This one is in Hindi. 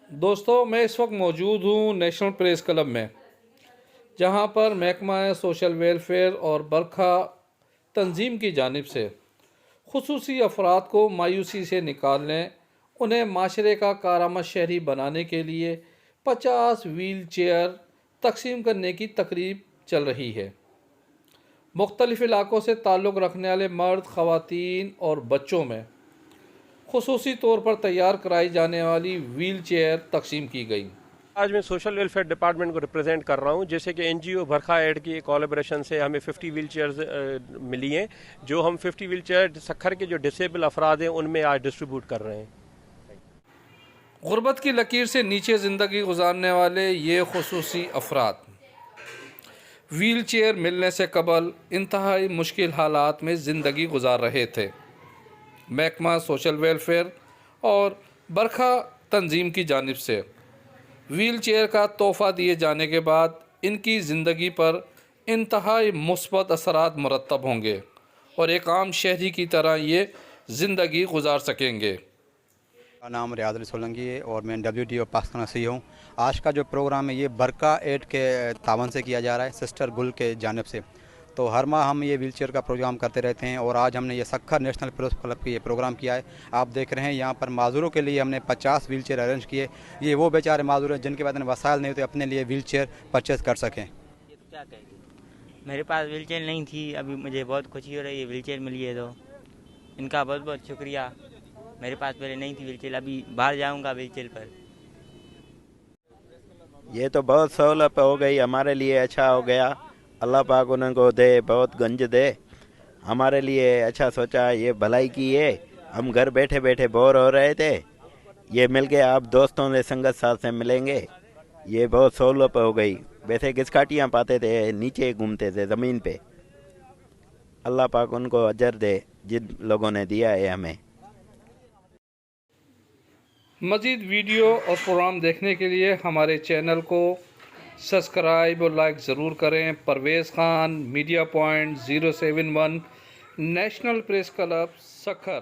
दोस्तों, मैं इस वक्त मौजूद हूँ नेशनल प्रेस क्लब में, जहाँ पर महकमा सोशल वेलफेयर और बरखा तंजीम की जानिब से खुसूसी अफराद को मायूसी से निकालने, उन्हें माशरे का कारामद शहरी बनाने के लिए 50 व्हील चेयर तकसीम करने की तकरीब चल रही है। मुख्तलिफ इलाकों से ताल्लुक़ रखने वाले मर्द, ख़वातीन और बच्चों में खुसूसी तौर पर तैयार कराई जाने वाली व्हील चेयर तकसीम की गई। आज मैं सोशल वेलफेयर डिपार्टमेंट को रिप्रेजेंट कर रहा हूं, जैसे कि एनजीओ बरखा एड की कोलैबोरेशन से हमें 50 व्हील चेयर्स मिली हैं, जो हम 50 व्हील चेयर सक्खर के जो डिसेबल अफराद हैं उनमें आज डिस्ट्रीब्यूट कर रहे हैं। गुर्बत की लकीर से नीचे ज़िंदगी गुजारने वाले ये खुसूसी अफराद व्हील चेयर मिलने से कबल इंतहाई मुश्किल हालात में ज़िंदगी गुजार रहे थे। महकमा सोशल वेलफेयर और बरखा तंजीम की जानिब से व्हील चेयर का तोहफ़ा दिए जाने के बाद इनकी ज़िंदगी पर इंतहाई मुस्बत असरात मुरतब होंगे और एक आम शहरी की तरह ये ज़िंदगी गुजार सकेंगे। मेरा नाम रियाज अली सोलंकी है और मैं WTO पाकिस्तान से हूँ। आज का जो प्रोग्राम है ये बरका एड के तावन से किया जा रहा है, सिस्टर गुल के जानिब से। तो हर माह हम ये व्हीलचेयर का प्रोग्राम करते रहते हैं और आज हमने ये सक्खर नेशनल प्रेस क्लब के ये प्रोग्राम किया है। आप देख रहे हैं यहाँ पर माजूरों के लिए हमने 50 व्हीलचेयर अरेंज किए। ये वो बेचारे माजूर हैं जिनके पास वसाइल नहीं होते अपने लिए व्हीलचेयर परचेज़ कर सकें। ये तो क्या कहेंगे, मेरे पास व्हीलचेयर नहीं थी, अभी मुझे बहुत खुशी हो रही है व्हीलचेयर मिली है, तो इनका बहुत बहुत शुक्रिया। मेरे पास पहले नहीं थी व्हीलचेयर, अभी बाहर जाऊंगा व्हीलचेयर पर। ये तो बहुत सहूलत हो गई हमारे लिए, अच्छा हो गया। अल्लाह पाक उनको दे, बहुत गंज दे। हमारे लिए अच्छा सोचा, ये भलाई की है। हम घर बैठे बैठे बोर हो रहे थे, ये मिल के आप दोस्तों से संगत साथ से मिलेंगे, ये बहुत सहूलत हो गई। वैसे घिसकाटियाँ पाते थे, नीचे घूमते थे ज़मीन पे। अल्लाह पाक उनको अजर दे जिन लोगों ने दिया है हमें। मज़ीद वीडियो और प्रोग्राम देखने के लिए हमारे चैनल को सब्सक्राइब और लाइक ज़रूर करें। Parvez Khan, media point 071, national press club Sukkur.